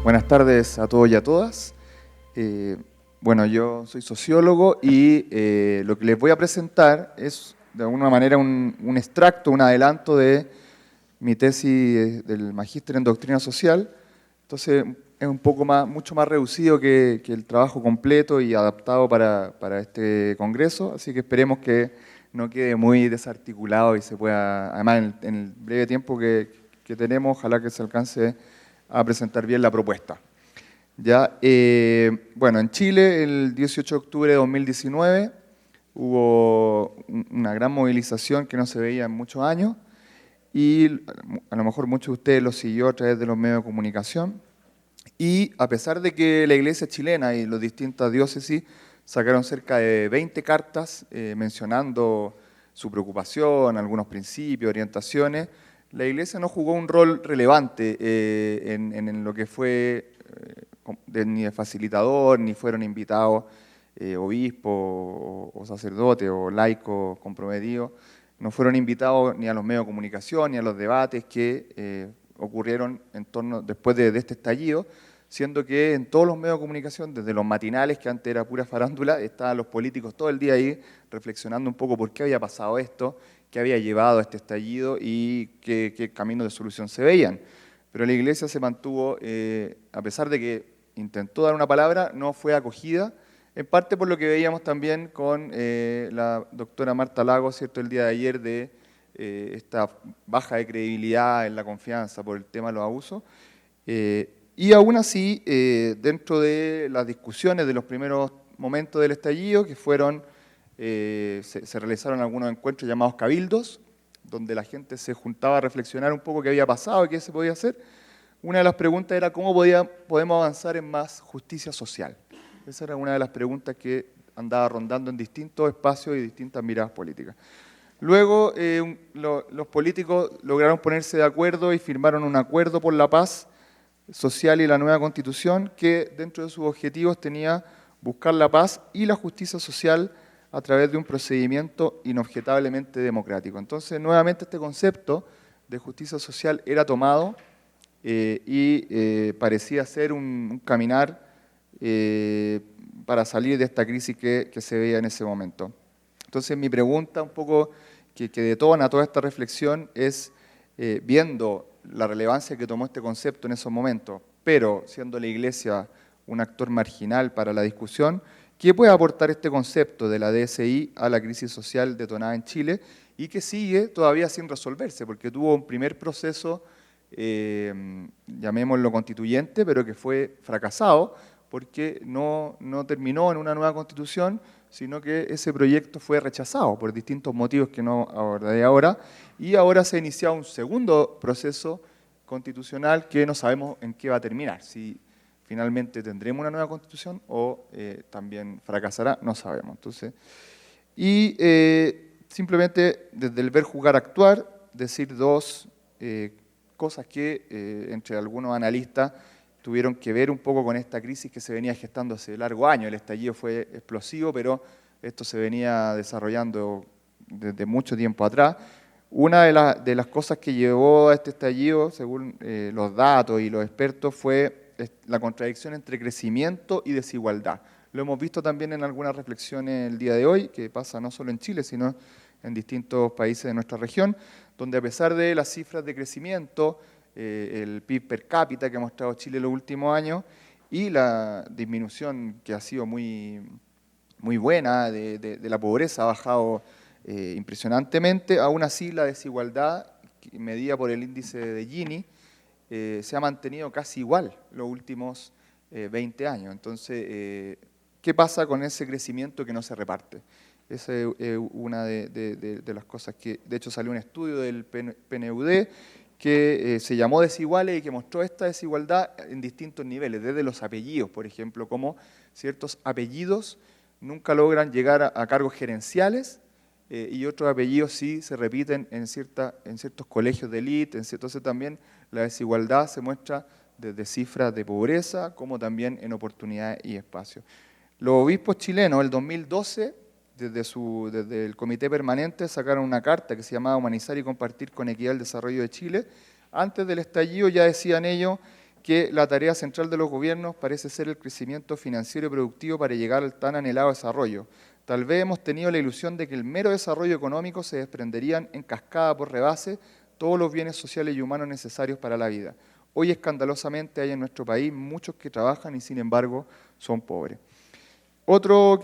Buenas tardes a todos y a todas. Bueno, yo soy sociólogo y lo que les voy a presentar es de alguna manera un extracto, un adelanto de mi tesis del magíster en doctrina social. Entonces es un poco más, mucho más reducido que el trabajo completo y adaptado para este congreso, así que esperemos que no quede muy desarticulado y se pueda, además en el breve tiempo que tenemos, ojalá que se alcance a presentar bien la propuesta. Ya, bueno, en Chile el 18 de octubre de 2019 hubo una gran movilización que no se veía en muchos años y a lo mejor muchos de ustedes lo siguió a través de los medios de comunicación. Y a pesar de que la iglesia chilena y las distintas diócesis sacaron cerca de 20 cartas mencionando su preocupación, algunos principios, orientaciones, la iglesia no jugó un rol relevante en lo que fue ni de facilitador, ni fueron invitados obispos o sacerdotes o laicos comprometidos, no fueron invitados ni a los medios de comunicación ni a los debates que ocurrieron en torno, después de este estallido, siendo que en todos los medios de comunicación, desde los matinales, que antes era pura farándula, estaban los políticos todo el día ahí reflexionando un poco por qué había pasado esto, qué había llevado a este estallido y qué caminos de solución se veían. Pero la iglesia se mantuvo, a pesar de que intentó dar una palabra, no fue acogida, en parte por lo que veíamos también con la doctora Marta Lagos, ¿cierto?, el día de ayer, de esta baja de credibilidad en la confianza por el tema de los abusos. Y aún así, dentro de las discusiones de los primeros momentos del estallido, que fueron, se realizaron algunos encuentros llamados cabildos, donde la gente se juntaba a reflexionar un poco qué había pasado y qué se podía hacer. Una de las preguntas era cómo podemos avanzar en más justicia social. Esa era una de las preguntas que andaba rondando en distintos espacios y distintas miradas políticas. Luego los políticos lograron ponerse de acuerdo y firmaron un acuerdo por la paz social y la nueva constitución que dentro de sus objetivos tenía buscar la paz y la justicia social a través de un procedimiento inobjetablemente democrático. Entonces, nuevamente este concepto de justicia social era tomado y parecía ser un caminar para salir de esta crisis que se veía en ese momento. Entonces, mi pregunta un poco que detona toda esta reflexión es, viendo la relevancia que tomó este concepto en esos momentos, pero siendo la Iglesia un actor marginal para la discusión, ¿qué puede aportar este concepto de la DSI a la crisis social detonada en Chile y que sigue todavía sin resolverse? Porque tuvo un primer proceso, llamémoslo constituyente, pero que fue fracasado porque no terminó en una nueva constitución, sino que ese proyecto fue rechazado por distintos motivos que no abordaré ahora, y ahora se ha iniciado un segundo proceso constitucional que no sabemos en qué va a terminar, si finalmente tendremos una nueva constitución o también fracasará, no sabemos. Entonces, y simplemente desde el ver jugar actuar, decir dos cosas que entre algunos analistas tuvieron que ver un poco con esta crisis que se venía gestando hace largo años. El estallido fue explosivo, pero esto se venía desarrollando desde mucho tiempo atrás. Una de las cosas que llevó a este estallido, según los datos y los expertos, fue la contradicción entre crecimiento y desigualdad. Lo hemos visto también en algunas reflexiones el día de hoy, que pasa no solo en Chile, sino en distintos países de nuestra región, donde a pesar de las cifras de crecimiento, el PIB per cápita que ha mostrado Chile en los últimos años y la disminución que ha sido muy buena de la pobreza, ha bajado impresionantemente, aún así la desigualdad medida por el índice de Gini se ha mantenido casi igual los últimos 20 años. Entonces, ¿qué pasa con ese crecimiento que no se reparte? Esa es una de las cosas que, de hecho, salió un estudio del PNUD que se llamó Desiguales y que mostró esta desigualdad en distintos niveles, desde los apellidos, por ejemplo, como ciertos apellidos nunca logran llegar a cargos gerenciales y otros apellidos sí se repiten en ciertos colegios de élite. Entonces también la desigualdad se muestra desde cifras de pobreza como también en oportunidades y espacios. Los obispos chilenos, el 2012, desde el Comité Permanente, sacaron una carta que se llamaba Humanizar y Compartir con Equidad el Desarrollo de Chile. Antes del estallido ya decían ellos que la tarea central de los gobiernos parece ser el crecimiento financiero y productivo para llegar al tan anhelado desarrollo. Tal vez hemos tenido la ilusión de que el mero desarrollo económico se desprenderían en cascada por rebase todos los bienes sociales y humanos necesarios para la vida. Hoy escandalosamente hay en nuestro país muchos que trabajan y sin embargo son pobres. Otra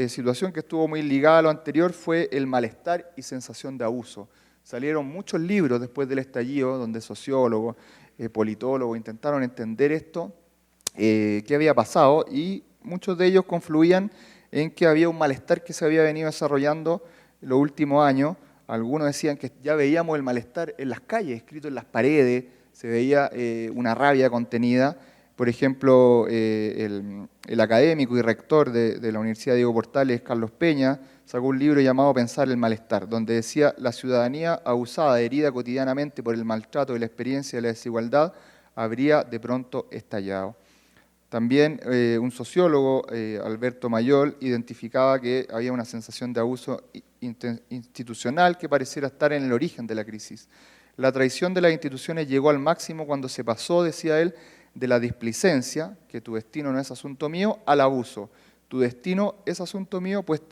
situación que estuvo muy ligada a lo anterior fue el malestar y sensación de abuso. Salieron muchos libros después del estallido donde sociólogos, politólogos intentaron entender esto, qué había pasado, y muchos de ellos confluían en que había un malestar que se había venido desarrollando en los últimos años. Algunos decían que ya veíamos el malestar en las calles, escrito en las paredes, se veía una rabia contenida. Por ejemplo, el académico y rector de la Universidad Diego Portales, Carlos Peña, sacó un libro llamado Pensar el malestar, donde decía: la ciudadanía abusada, herida cotidianamente por el maltrato y la experiencia de la desigualdad, habría de pronto estallado. También un sociólogo, Alberto Mayol, identificaba que había una sensación de abuso institucional que pareciera estar en el origen de la crisis. La traición de las instituciones llegó al máximo cuando se pasó, decía él, de la displicencia, que tu destino no es asunto mío, al abuso. Tu destino es asunto mío, pues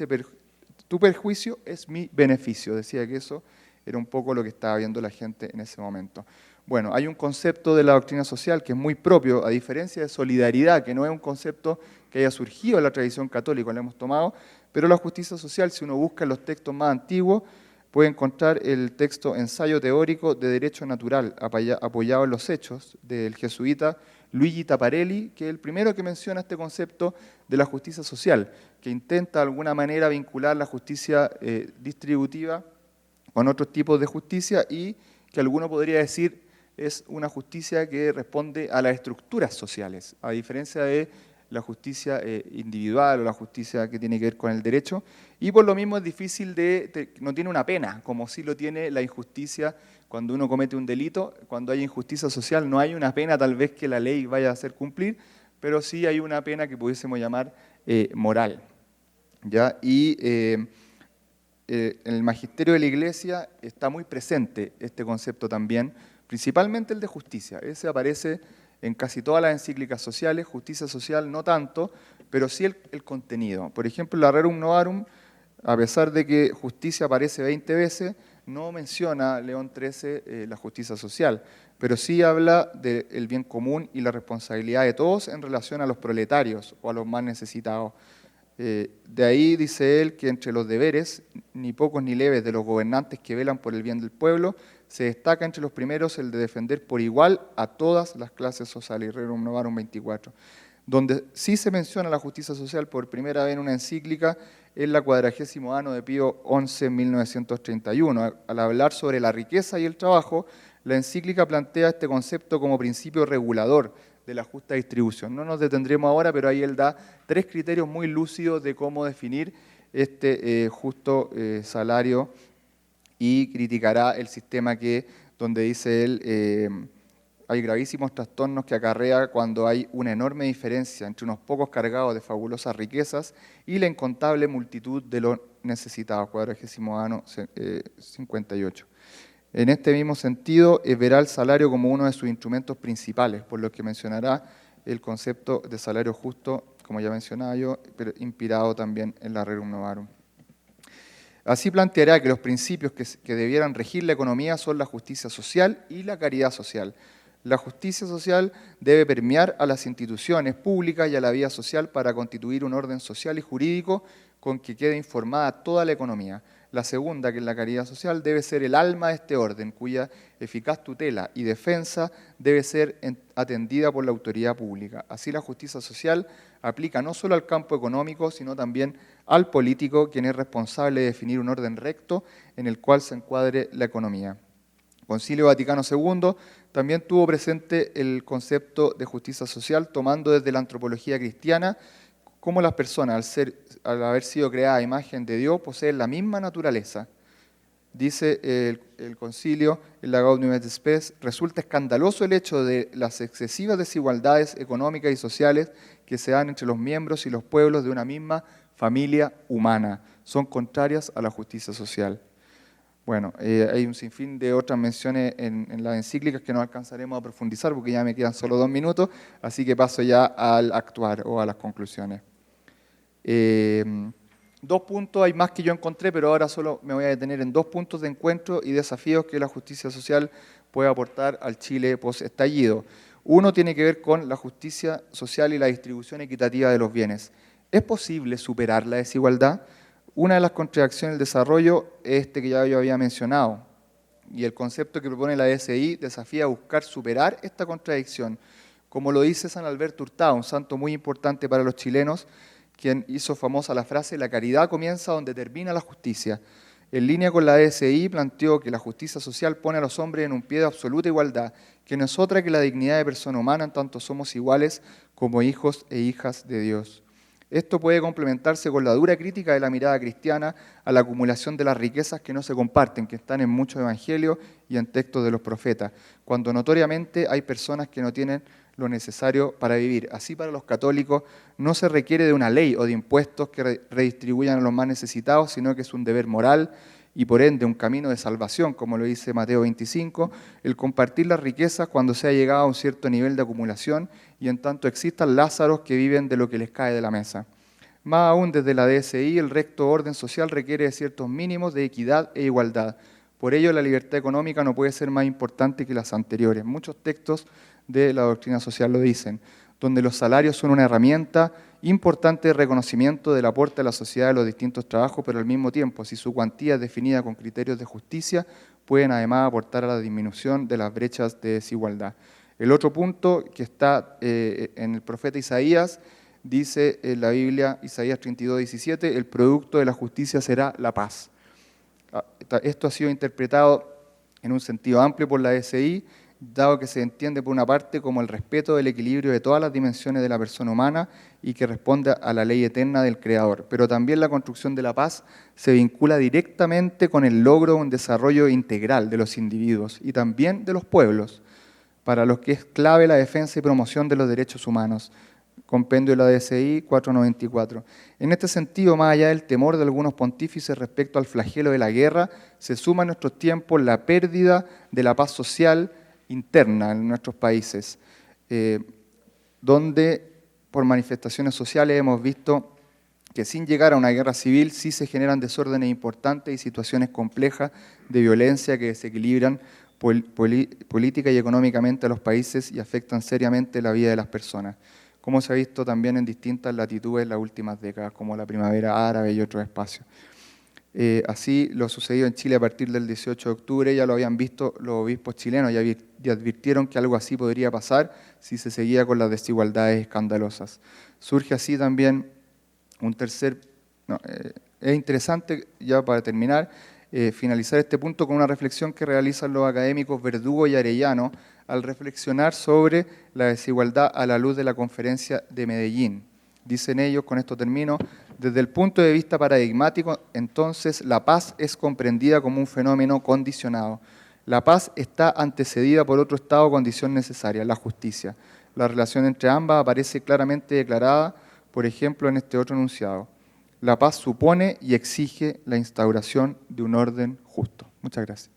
tu perjuicio es mi beneficio. Decía que eso era un poco lo que estaba viendo la gente en ese momento. Bueno, hay un concepto de la doctrina social que es muy propio, a diferencia de solidaridad, que no es un concepto que haya surgido en la tradición católica, lo hemos tomado, pero la justicia social, si uno busca en los textos más antiguos, puede encontrar el texto Ensayo teórico de derecho natural, apoyado en los hechos, del jesuita Luigi Taparelli, que es el primero que menciona este concepto de la justicia social, que intenta de alguna manera vincular la justicia distributiva con otros tipos de justicia y que alguno podría decir es una justicia que responde a las estructuras sociales, a diferencia de la justicia individual o la justicia que tiene que ver con el derecho, y por lo mismo es difícil no tiene una pena, como sí lo tiene la injusticia cuando uno comete un delito. Cuando hay injusticia social no hay una pena tal vez que la ley vaya a hacer cumplir, pero sí hay una pena que pudiésemos llamar moral. ¿Ya? Y en el magisterio de la Iglesia está muy presente este concepto también, principalmente el de justicia. Ese aparece en casi todas las encíclicas sociales, justicia social no tanto, pero sí el contenido. Por ejemplo, la Rerum Novarum, a pesar de que justicia aparece 20 veces, no menciona León XIII la justicia social, pero sí habla del bien común y la responsabilidad de todos en relación a los proletarios o a los más necesitados. De ahí dice él que entre los deberes, ni pocos ni leves, de los gobernantes que velan por el bien del pueblo, se destaca entre los primeros el de defender por igual a todas las clases sociales, Rerum Novarum 24. Donde sí se menciona la justicia social por primera vez en una encíclica es la 40º Ano de Pío XI en 1931. Al hablar sobre la riqueza y el trabajo, la encíclica plantea este concepto como principio regulador de la justa distribución. No nos detendremos ahora, pero ahí él da 3 criterios muy lúcidos de cómo definir este justo salario, y criticará el sistema donde dice él, hay gravísimos trastornos que acarrea cuando hay una enorme diferencia entre unos pocos cargados de fabulosas riquezas y la incontable multitud de los necesitados, 40º Ano 58. En este mismo sentido, verá el salario como uno de sus instrumentos principales, por lo que mencionará el concepto de salario justo, como ya mencionaba yo, pero inspirado también en la Rerum Novarum. Así planteará que los principios que debieran regir la economía son la justicia social y la caridad social. La justicia social debe permear a las instituciones públicas y a la vida social para constituir un orden social y jurídico con que quede informada toda la economía. La segunda, que es la caridad social, debe ser el alma de este orden, cuya eficaz tutela y defensa debe ser atendida por la autoridad pública. Así la justicia social aplica no solo al campo económico, sino también al político, quien es responsable de definir un orden recto en el cual se encuadre la economía. Concilio Vaticano II también tuvo presente el concepto de justicia social, tomando desde la antropología cristiana cómo las personas, al haber sido creadas a imagen de Dios, poseen la misma naturaleza. Dice el concilio, en la Gaudium et Spes, resulta escandaloso el hecho de las excesivas desigualdades económicas y sociales que se dan entre los miembros y los pueblos de una misma familia humana. Son contrarias a la justicia social. Bueno, hay un sinfín de otras menciones en las encíclicas que no alcanzaremos a profundizar porque ya me quedan solo 2 minutos, así que paso ya al actuar o a las conclusiones. 2 puntos, hay más que yo encontré, pero ahora solo me voy a detener en 2 puntos de encuentro y desafíos que la justicia social puede aportar al Chile post-estallido. Uno tiene que ver con la justicia social y la distribución equitativa de los bienes. ¿Es posible superar la desigualdad? Una de las contradicciones del desarrollo es este que ya yo había mencionado, y el concepto que propone la DSI desafía a buscar superar esta contradicción, como lo dice San Alberto Hurtado, un santo muy importante para los chilenos, quien hizo famosa la frase: la caridad comienza donde termina la justicia. En línea con la DSI planteó que la justicia social pone a los hombres en un pie de absoluta igualdad, que no es otra que la dignidad de persona humana en tanto somos iguales como hijos e hijas de Dios. Esto puede complementarse con la dura crítica de la mirada cristiana a la acumulación de las riquezas que no se comparten, que están en muchos evangelios y en textos de los profetas, cuando notoriamente hay personas que no tienen lo necesario para vivir. Así, para los católicos no se requiere de una ley o de impuestos que redistribuyan a los más necesitados, sino que es un deber moral y por ende un camino de salvación, como lo dice Mateo 25, el compartir las riquezas cuando se ha llegado a un cierto nivel de acumulación y en tanto existan lázaros que viven de lo que les cae de la mesa. Más aún, desde la DSI, el recto orden social requiere de ciertos mínimos de equidad e igualdad. Por ello, la libertad económica no puede ser más importante que las anteriores. Muchos textos de la doctrina social lo dicen, donde los salarios son una herramienta importante de reconocimiento del aporte a la sociedad de los distintos trabajos, pero al mismo tiempo, si su cuantía es definida con criterios de justicia, pueden además aportar a la disminución de las brechas de desigualdad. El otro punto que está en el profeta Isaías, dice en la Biblia, Isaías 32:17, el producto de la justicia será la paz. Esto ha sido interpretado en un sentido amplio por la DSI, dado que se entiende por una parte como el respeto del equilibrio de todas las dimensiones de la persona humana y que responde a la ley eterna del Creador. Pero también la construcción de la paz se vincula directamente con el logro de un desarrollo integral de los individuos y también de los pueblos, para los que es clave la defensa y promoción de los derechos humanos. Compendio de la DSI 494. En este sentido, más allá del temor de algunos pontífices respecto al flagelo de la guerra, se suma en nuestros tiempos la pérdida de la paz social interna en nuestros países, donde por manifestaciones sociales hemos visto que sin llegar a una guerra civil sí se generan desórdenes importantes y situaciones complejas de violencia que desequilibran política y económicamente a los países y afectan seriamente la vida de las personas, como se ha visto también en distintas latitudes en las últimas décadas, como la primavera árabe y otros espacios. Así lo sucedido en Chile a partir del 18 de octubre, ya lo habían visto los obispos chilenos, ya advirtieron que algo así podría pasar si se seguía con las desigualdades escandalosas. Surge así también un tercer... es interesante, ya para terminar, finalizar este punto con una reflexión que realizan los académicos Verdugo y Arellano al reflexionar sobre la desigualdad a la luz de la Conferencia de Medellín. Dicen ellos, con esto termino, desde el punto de vista paradigmático, entonces la paz es comprendida como un fenómeno condicionado. La paz está antecedida por otro estado o condición necesaria, la justicia. La relación entre ambas aparece claramente declarada, por ejemplo, en este otro enunciado. La paz supone y exige la instauración de un orden justo. Muchas gracias.